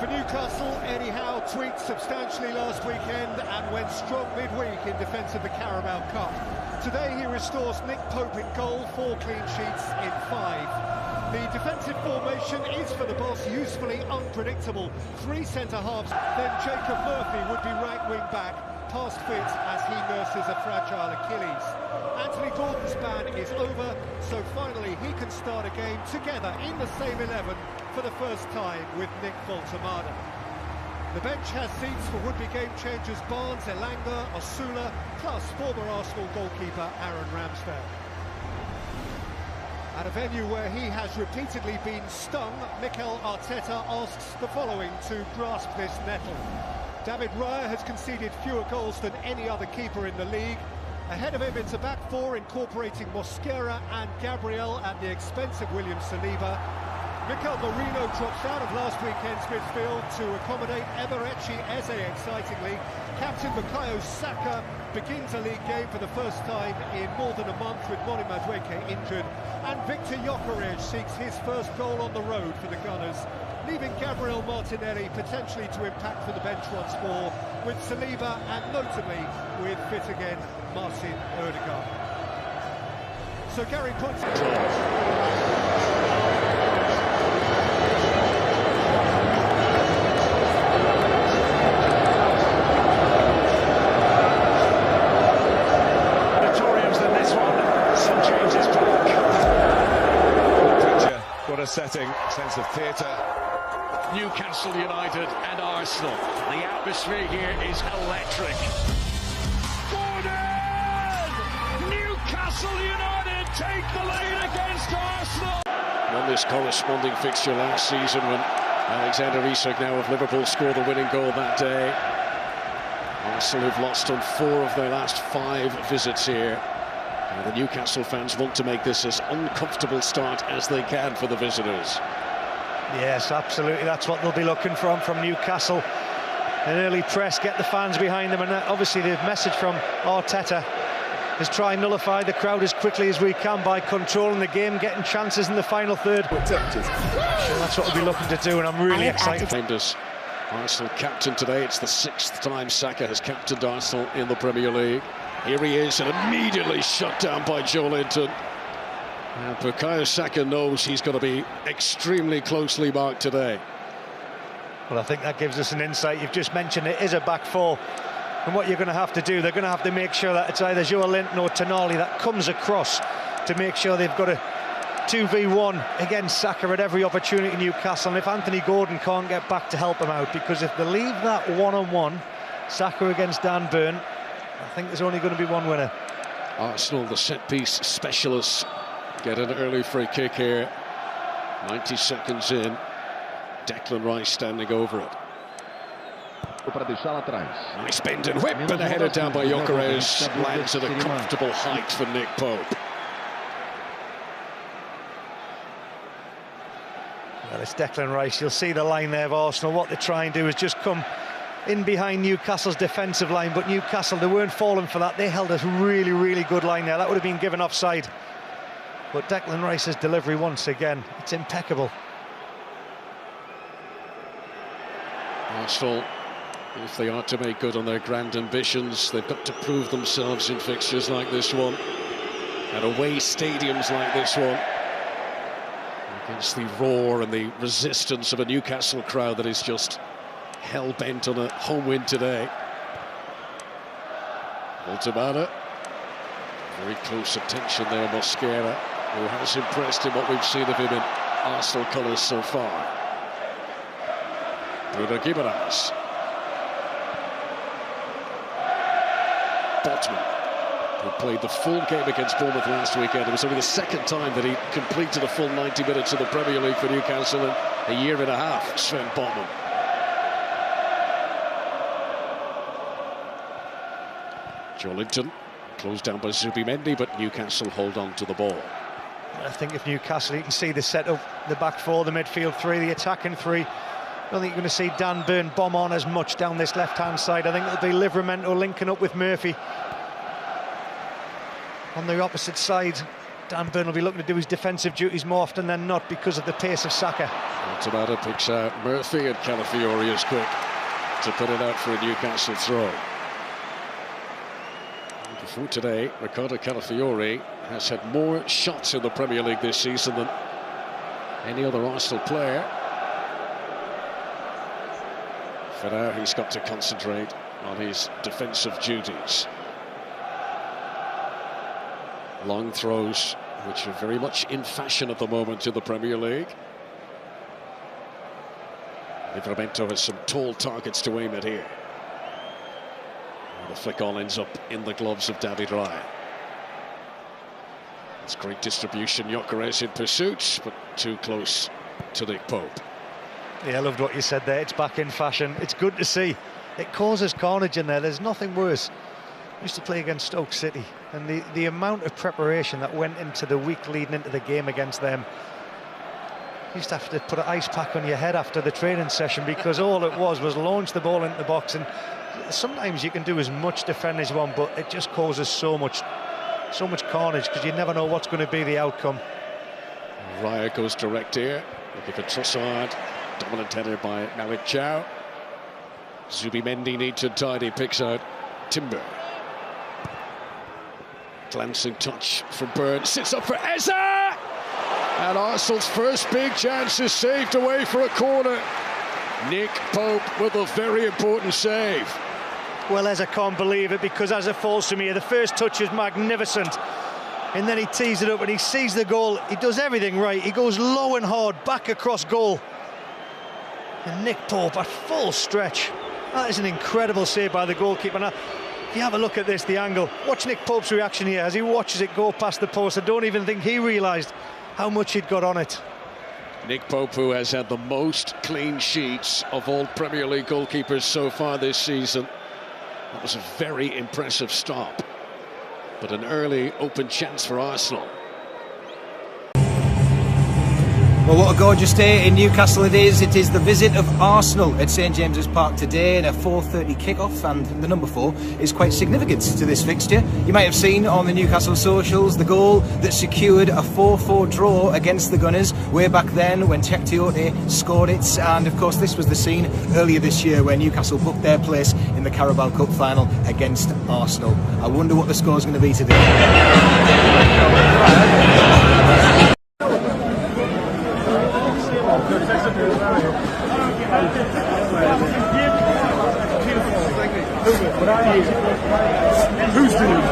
For Newcastle, Eddie Howe tweaked substantially last weekend and went strong midweek in defence of the Carabao Cup. Today he restores Nick Pope in goal, 4 clean sheets in 5. The defensive formation is for the boss usefully unpredictable. 3 centre-halves, then Jacob Murphy would be right wing back, past fit as he nurses a fragile Achilles. Anthony Gordon's ban is over, so finally he can start a game together in the same 11 for the first time with Nick Voltemada. The bench has seats for would-be game-changers Barnes, Elanga, Osula, plus former Arsenal goalkeeper Aaron Ramsdale. At a venue where he has repeatedly been stung, Mikel Arteta asks the following to grasp this nettle. David Raya has conceded fewer goals than any other keeper in the league. Ahead of him, it's a back four incorporating Mosquera and Gabriel at the expense of William Saliba. Mikel Merino drops out of last weekend's midfield to accommodate Eberechi Eze excitingly. Captain Bukayo Saka begins a league game for the first time in more than a month with Moni Madueke injured. And Victor Gyökeres seeks his first goal on the road for the Gunners, leaving Gabriel Martinelli potentially to impact for the bench once more, with Saliba and notably with fit again Martin Odegaard. So Gary points setting, sense of theatre. Newcastle United and Arsenal. The atmosphere here is electric. Gordon! Newcastle United take the lead against Arsenal. Won this corresponding fixture last season when Alexander Isak, now of Liverpool, scored the winning goal that day. Arsenal have lost on 4 of their last 5 visits here. The Newcastle fans want to make this as uncomfortable start as they can for the visitors. Yes, absolutely. That's what they'll be looking from Newcastle. An early press, get the fans behind them, and obviously the message from Arteta is try and nullify the crowd as quickly as we can by controlling the game, getting chances in the final third. So that's what we'll be looking to do, and I'm really excited. Named as Arsenal captain today. It's the 6th time Saka has captained Arsenal in the Premier League. Here he is, and immediately shut down by Joe Linton. And Bukayo Saka knows he's going to be extremely closely marked today. Well, I think that gives us an insight. You've just mentioned it is a back four. And what you're going to have to do, they're going to have to make sure that it's either Joe Linton or Tonali that comes across to make sure they've got a 2v1 against Saka at every opportunity in Newcastle. And if Anthony Gordon can't get back to help him out, because if they leave that one-on-one, Saka against Dan Burn, I think there's only going to be one winner. Arsenal, the set-piece specialists, get an early free kick here. 90 seconds in. Declan Rice standing over it. Nice bend and whip, and a header down by Gyökeres. Lands at a comfortable height for Nick Pope. Well, it's Declan Rice. You'll see the line there of Arsenal. What they try and do is just come in behind Newcastle's defensive line, but Newcastle, they weren't falling for that. They held a really, really good line there. That would have been given offside. But Declan Rice's delivery once again, it's impeccable. Arsenal, if they are to make good on their grand ambitions, they've got to prove themselves in fixtures like this one, at away stadiums like this one, against the roar and the resistance of a Newcastle crowd that is just hell-bent on a home win today. Voltemada, very close attention there, Mosquera, who has impressed in what we've seen of him in Arsenal colours so far. Bruno Guimaraes. Botman, who played the full game against Bournemouth last weekend. It was only the 2nd time that he completed a full 90 minutes in the Premier League for Newcastle in a year and a half, Sven Botman. Joe Linton, closed down by Zubimendi, but Newcastle hold on to the ball. I think if Newcastle, you can see the set-up, the back four, the midfield 3, the attacking 3. I don't think you're going to see Dan Burn bomb on as much down this left-hand side. I think it'll be Livramento linking up with Murphy. On the opposite side, Dan Burn will be looking to do his defensive duties more often than not because of the pace of Saka. Tabata picks out Murphy, and Calafiori is quick to put it out for a Newcastle throw. And before today, Ricardo Calafiori has had more shots in the Premier League this season than any other Arsenal player. For now, he's got to concentrate on his defensive duties. Long throws, which are very much in fashion at the moment in the Premier League. Livramento has some tall targets to aim at here. And the flick on ends up in the gloves of David Raya. It's great distribution. Gyökeres in pursuit, but too close to Nick Pope. Yeah, I loved what you said there. It's back in fashion. It's good to see. It causes carnage in there. There's nothing worse. I used to play against Stoke City, and the amount of preparation that went into the week leading into the game against them. You used to have to put an ice pack on your head after the training session, because all it was launch the ball into the box, and sometimes you can do as much defend as you want, but it just causes so much carnage, because you never know what's going to be the outcome. Raya goes direct here, looking for Trossard. Dominant header by Malik Chow. Zubimendi needs to tidy, picks out Timber. Glancing touch from Burn, sits up for Eze! And Arsenal's first big chance is saved away for a corner. Nick Pope with a very important save. Well, Eze can't believe it, because as it falls from here, the first touch is magnificent. And then he tees it up and he sees the goal. He does everything right. He goes low and hard, back across goal. And Nick Pope at full stretch. That is an incredible save by the goalkeeper. Now, if you have a look at this, the angle, watch Nick Pope's reaction here as he watches it go past the post. I don't even think he realised how much he'd got on it. Nick Pope, who has had the most clean sheets of all Premier League goalkeepers so far this season. That was a very impressive stop, but an early open chance for Arsenal. Well, what a gorgeous day in Newcastle it is. It is the visit of Arsenal at St James's Park today in a 4:30 kick-off, and the number 4 is quite significant to this fixture. You might have seen on the Newcastle socials the goal that secured a 4-4 draw against the Gunners way back then when Cheick Tiote scored it, and of course this was the scene earlier this year where Newcastle booked their place in the Carabao Cup final against Arsenal. I wonder what the score is going to be today. Who's doing it?